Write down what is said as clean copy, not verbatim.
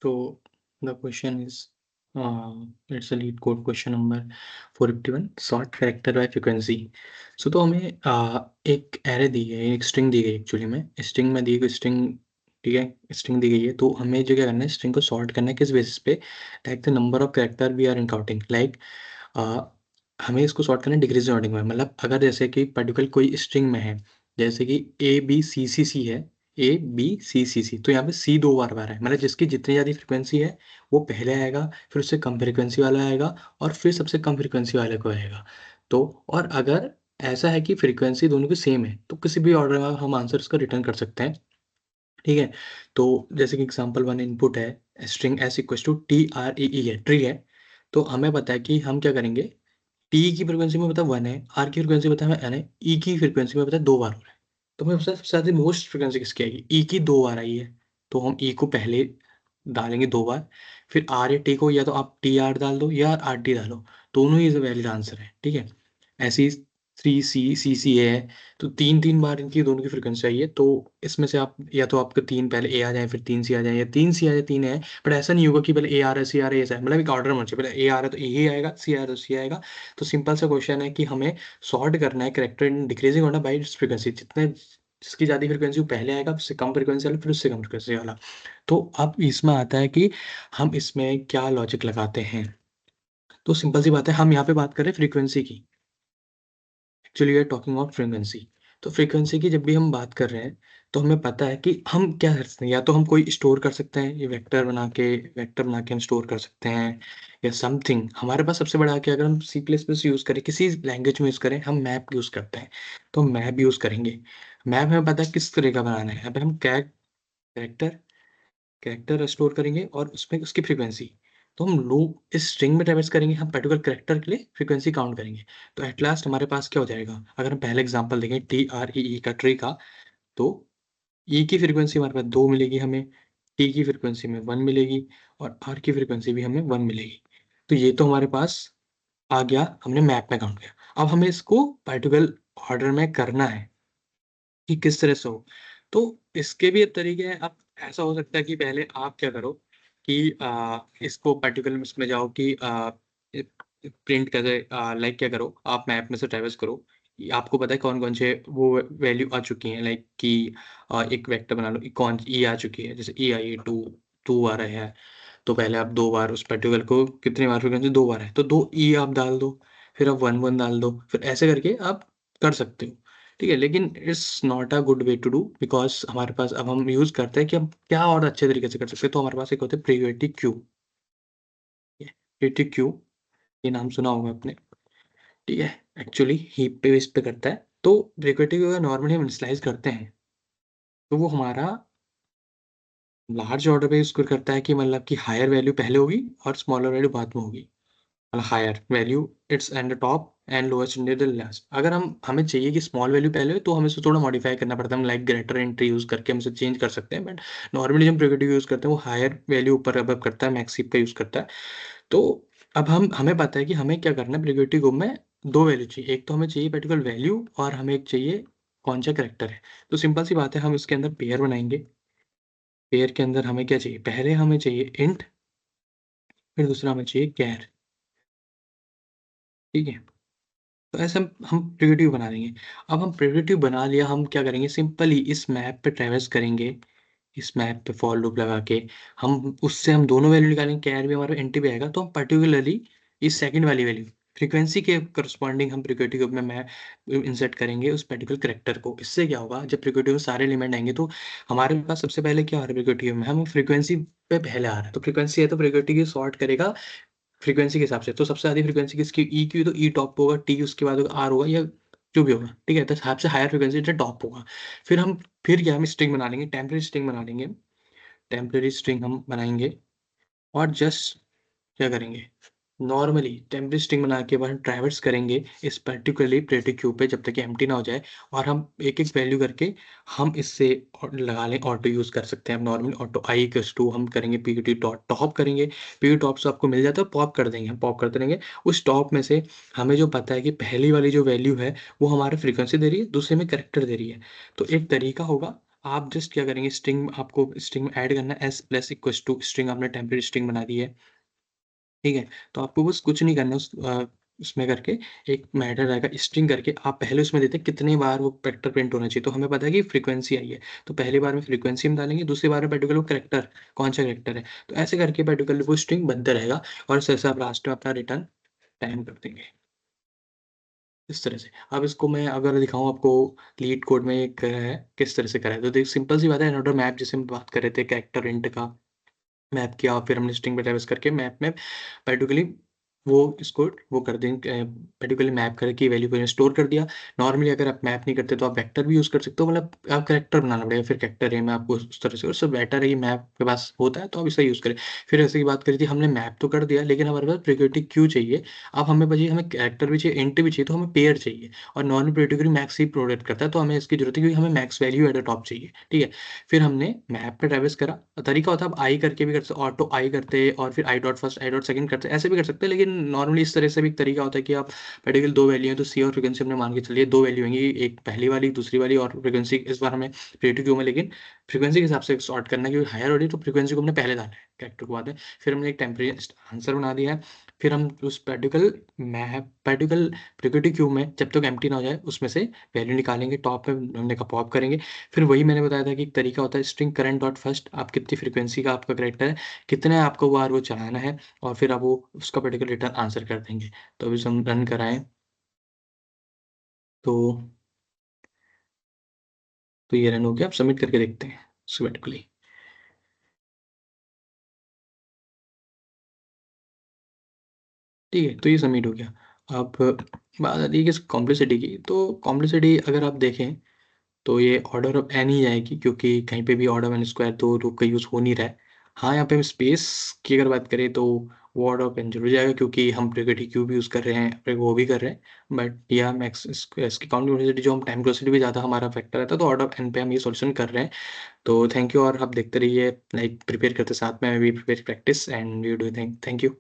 So the question is, it's a lead code question number 451 sort character by frequency. तो हमें एक array दी है, एक स्ट्रिंग दी गई एक्चुअली में स्ट्रिंग में दी गई स्ट्रिंग। ठीक है, स्ट्रिंग दी गई है तो हमें जो क्या करना है स्ट्रिंग को सॉर्ट करना है किस बेसिस पे, like the number of character we are encountering. Like हमें इसको सॉर्ट करना है डिक्रीजिंग ऑर्डर में। मतलब अगर जैसे कि पर्टिकुलर कोई स्ट्रिंग में है, जैसे कि ए बी सी सी सी है, ए बी सी सी सी, तो यहाँ पे सी दो बार बार है। मतलब जिसकी जितनी ज़्यादा फ्रिक्वेंसी है वो पहले आएगा, फिर उससे कम फ्रिक्वेंसी वाला आएगा, और फिर सबसे कम फ्रिक्वेंसी वाले को आएगा। तो और अगर ऐसा है कि फ्रिक्वेंसी दोनों की सेम है तो किसी भी ऑर्डर में हम आंसर उसका रिटर्न कर सकते हैं। ठीक है, तो जैसे कि एग्जाम्पल वन इनपुट है, string s equal to T R E E है, ट्री है। तो हमें पता है कि हम क्या करेंगे, टी की फ्रीक्वेंसी में पता 1 है, आर की फ्रीक्वेंसी पता है एन है, ई की फ्रीक्वेंसी में पता है 2 बार हो रहा है। तो हमें सबसे ज़्यादा मोस्ट फ्रीक्वेंसी किसकी आएगी, ई की 2 बार आई है। तो हम ई को पहले डालेंगे 2 बार, फिर आर या टी को या तो आप टी आर डाल दो या आर टी डालो, दोनों ही वैलिड आंसर है। ठीक है, ऐसे ही 3 सी है, तो 3 बार इनकी दोनों की फ्रीक्वेंसी आई है। तो इसमें से आप या तो आपके 3 पहले ए आ जाए, फिर 3 सी आ जाए, या 3 सी आ जाए 3 है। बट ऐसा नहीं होगा कि पहले ए आ रहा है सी आ रहा है ऐसा है, मतलब एक ऑर्डर में चाहिए, पहले ए आ रहा है तो ए ही आएगा, सी आ रहा है तो सी आएगा। तो सिंपल सा क्वेश्चन है कि हमें सॉर्ट करना है character in decreasing order by its frequency. जितने जिसकी ज़्यादा फ्रीक्वेंसी वो पहले आएगा, उससे कम फ्रीक्वेंसी वाला फिर उससे कम फ्रीक्वेंसी वाला। तो अब इसमें आता है कि हम इसमें क्या लॉजिक लगाते हैं। तो सिंपल सी बात है, हम यहाँ पे बात कर रहे हैं फ्रीक्वेंसी की। Actually we are talking about frequency. तो फ्रीक्वेंसी की जब भी हम बात कर रहे हैं तो हमें पता है कि हम क्या कर सकते हैं, या तो हम कोई स्टोर कर सकते हैं, ये वेक्टर बना के हम स्टोर कर सकते हैं, या समथिंग। हमारे पास सबसे बड़ा क्या, अगर हम सी प्लस प्लस यूज़ करें, किसी लैंग्वेज में यूज़ करें, हम मैप यूज़ करते हैं, तो मैप यूज़ करेंगे। मैप हमें पता है किस तरह का बनाना है। अब हम कैरेक्टर कैरेक्टर स्टोर करेंगे और उसमें उसकी फ्रीक्वेंसी, तो हम लूप इस स्ट्रिंग में ट्रैवर्स करेंगे, हम पर्टिकुलर कैरेक्टर के लिए फ्रीक्वेंसी काउंट करेंगे। तो एट लास्ट हमारे पास क्या हो जाएगा, अगर हम पहले एग्जांपल देखें टी आर ई ई का ट्री का, तो ई की फ्रीक्वेंसी हमारे पास 2 मिलेगी हमें, टी की फ्रीक्वेंसी में 1 मिलेगी, और आर की फ्रीक्वेंसी भी हमें 1 मिलेगी। तो ये तो हमारे पास आ गया, हमने मैप में काउंट किया। अब हमें इसको पर्टिकुलर ऑर्डर में करना है कि किस तरह से हो। तो इसके भी एक तरीके हैं। अब ऐसा हो सकता है कि पहले आप क्या करो कि इसको पर्टिकुलर उसमें जाओ कि प्रिंट कैसे, लाइक क्या करो, आप मैप में से ट्रैवर्स करो। ये आपको पता है कौन-कौन से वो वैल्यू आ चुकी हैं, लाइक कि एक वेक्टर बना लो, कौन ई आ चुकी है, जैसे ई आई है 2, 2 आ रहा है। तो पहले आप 2 बार उस पर्टिकुलर को कितनी बार फ्रीक्वेंसी 2 बार है, तो 2 ई आप डाल दो, फिर आप 1, 1 डाल दो, फिर ऐसे करके आप कर सकते हो। ठीक है, लेकिन it's not a good way to do, because हमारे पास अब हम यूज़ करते हैं कि हम क्या और अच्छे तरीके से कर सकते हैं। तो हमारे पास एक होता है प्रियोरिटी क्यू। ठीक है, प्रियोरिटी क्यू, ये नाम सुना होगा आपने। ठीक है, एक्चुअली हीप पे बेस पे करता है। तो प्रियोरिटी क्यू अगर नॉर्मली हम इनिशियलाइज़ करते हैं, तो वो हमारा लार्ज ऑर्डर पे यूज़ करता है कि मतलब कि हायर वैल्यू पहले होगी और स्मॉलर वैल्यू बाद में होगी। मतलब higher value it's and the top and lowest in the last. अगर हमें चाहिए कि स्मॉल वैल्यू पहले हो तो हमें इसे थोड़ा मॉडिफाई करना पड़ता है। हम लाइक ग्रेटर एंट्री यूज़ करके हम इसे चेंज कर सकते हैं, बट नॉर्मली जो हम प्रिमिटिव यूज़ करते हैं वो हायर वैल्यू ऊपर अबव करता है, मैक्स हीप का यूज़ करता है। तो अब हमें पता है कि हमें क्या करना है, प्रियोरिटी ग्रुप में 2 वैल्यू चाहिए। एक तो हमें चाहिए पर्टिकुलर वैल्यू, और हमें एक चाहिए कौन-सा कैरेक्टर है। तो सिंपल सी बात है, हम इसके अंदर पेयर बनाएँगे। पेयर के अंदर हमें क्या चाहिए, पहले हमें चाहिए इंट, फिर दूसरा हमें चाहिए चार। ठीक है? तो ऐसे हम प्रिमिटिव बना देंगे। अब हम प्रिमिटिव बना लिया, हम क्या करेंगे, सिंपली इस मैप पे ट्रैवर्स करेंगे, इस मैप पे फॉर लूप लगा के हम उससे हम दोनों वैल्यू निकालेंगे, कैर भी हमारा एंटी भी आएगा। तो हम पर्टिकुलरली इस सेकंड वाली वैल्यू फ्रीक्वेंसी के करस्पॉन्डिंग हम प्रिक्वेटिव ग्रुप में मैं इंसर्ट करेंगे उस पर्टिकुलर कैरेक्टर को। इससे क्या होगा, जब प्रिक्वेटिव में सारे एलिमेंट आएंगे तो हमारे पास सबसे पहले क्या आ रहा है, प्रिक्वेटिव में हम फ्रीक्वेंसी पे पहले आ रहा है। तो फ्रीक्वेंसी है तो प्रिक्वेटिव की सॉर्ट करेगा फ्रीक्वेंसी के हिसाब से। तो सबसे ज़्यादा फ्रीक्वेंसी किसकी, ई की, तो ई टॉप होगा, टी उसके बाद होगा, आर होगा, या जो भी होगा। ठीक है, तो सबसे हायर फ्रीक्वेंसी जो टॉप होगा। फिर क्या हम स्ट्रिंग बना लेंगे, टेम्परेरी स्ट्रिंग बना लेंगे। टेम्परेरी स्ट्रिंग हम बनाएँगे, और जस्ट क्या करेंगे, नॉर्मली टेम्परेरी स्ट्रिंग बना के बाद ट्रैवर्स करेंगे इस पर्टिकुलरली प्रियोरिटी क्यू पे जब तक कि एम्प्टी ना हो जाए, और हम एक-एक वैल्यू करके हम इससे लगा लें, ऑटो यूज़ कर सकते हैं। अब normally auto I equals to हम करेंगे पीईटी डॉट टॉप करेंगे। पीईटी टॉप से आपको मिल जाता है, पॉप कर देंगे, हम पॉप करते रहेंगे। उस टॉप में से हमें जो पता है कि पहली वाली जो वैल्यू है वो हमारा फ्रीक्वेंसी दे रही है, दूसरे में कैरेक्टर दे रही है। तो एक तरीका होगा, आप जस्ट क्या करेंगे, स्ट्रिंग आपको स्ट्रिंग में ऐड करना है, S plus equals to string, आपने टेम्परेरी स्ट्रिंग बना दी है, ठीक है? तो आपको बस कुछ नहीं करना है, उसमें करके एक मैटर रहेगा स्ट्रिंग करके, आप पहले उसमें देते हैं कितनी बार वो कैरेक्टर प्रिंट होना चाहिए। तो हमें पता है कि फ्रीक्वेंसी आई है, तो पहली बार में फ्रीक्वेंसी हम डालेंगे, दूसरी बार में पर्टिकुलर वो कैरेक्टर, कौन-सा कैरेक्टर है। तो ऐसे करके पर्टिकुलर वो स्ट्रिंग बनता रहेगा और जैसे आप लास्ट में अपना रिटर्न टाइम कर देंगे, इस तरह से। अब इसको मैं अगर दिखाऊँ आपको लीड कोड में एक है, किस तरह से करा है, तो देख सिंपल सी बात है, एनोडर मैप जिसे हम बात कर रहे थे कैरेक्टर इंट का, मैप किया, फिर हमने स्ट्रिंग पे ट्रेवर्स करके मैप में पर्टिकुलरली वो इसको वो कर देंगे, पर्टिकुलरली मैप करके वैल्यू को स्टोर कर दिया। नॉर्मली अगर आप मैप नहीं करते तो आप वेक्टर भी यूज़ कर सकते हो, मतलब आप कैरेक्टर बनाना पड़ेगा, फिर कैरेक्टर है में आपको उस तरह से, और सब बेटर है कि मैप के पास होता है तो आप इसे यूज़ करें। फिर ऐसे की बात करी थी, हमने मैप तो कर दिया लेकिन हमारे पास प्रिक्योरिटी क्यों चाहिए। अब हमें बची, हमें कैरेक्टर भी चाहिए, इंट भी चाहिए, तो हमें पेयर चाहिए, और नॉर्मल प्रिक्योरिटी मैक्स ही प्रोवाइड करता है, तो हमें इसकी जरूरत है क्योंकि हमें max value at the top चाहिए, ठीक है। फिर हमने मैप पे ट्रैवर्स करा, तरीका होता है आप आई करके भी कर सकते, ऑटो आई करते और फिर I dot first I dot second करते, ऐसे भी कर सकते हैं, लेकिन नॉर्मली इस तरह से भी एक तरीका होता है कि आप पर्टिकुलर 2 वैल्यू है तो सी और फ्रीक्वेंसी हमने मान के चलिए 2 वैल्यू होंगी, एक पहली वाली, दूसरी वाली, और फ्रीक्वेंसी इस बार हमें प्रियोरिटी क्यू में, लेकिन फ्रीक्वेंसी के हिसाब से सॉर्ट करना है क्योंकि हायर हो रही है तो फ्रीक्वेंसी को हमने पहले डालना है कैरेक्टर को बाद में। फिर हमने एक टेम्परेरी आंसर बना दिया है। फिर हम उस particular map particular priority Q में जब तक एम्प्टी ना हो जाए उसमें से वैल्यू निकालेंगे, टॉप में हमने का पॉप करेंगे। फिर वही मैंने बताया था कि एक तरीका होता है स्ट्रिंग करंट डॉट फर्स्ट, आप कितनी फ्रीक्वेंसी का आपका कैरेक्टर है, कितने आपको बार वो चलाना है, और फिर आप वो उसका पर्टिकुलर रिटर्न आंसर कर देंगे। तो अभी हम रन कराएँ तो ये रन हो गया, आप सबमिट करके देखते हैं सिमेट्रिकली। ठीक है, तो ये सबमिट हो गया। अब बात आती है कि कॉम्प्लेक्सिटी की, तो कॉम्प्लेक्सिटी अगर आप देखें तो ये ऑर्डर ऑफ एन ही आएगी क्योंकि कहीं पे भी ऑर्डर ऑफ एन स्क्वायर तो लूप का यूज़ हो नहीं रहा है। हाँ, यहाँ पे हम स्पेस की अगर बात करें तो वो ऑर्डर ऑफ एन ज़रूर जाएगा क्योंकि हम प्रियोरिटी क्यू भी यूज़ कर रहे हैं, फिर वो भी कर रहे हैं। बट या मैक्स इसकी कॉम्प्लेक्सिटी जो हम टाइम क्लोसिटी भी ज़्यादा हमारा फैक्टर रहता है, तो ऑर्डर ऑफ एन पे हम ये सॉल्यूशन कर रहे हैं। तो थैंक यू, और आप देखते रहिए, लाइक प्रिपेयर करते साथ में, we prepare practice and we do think. Thank you.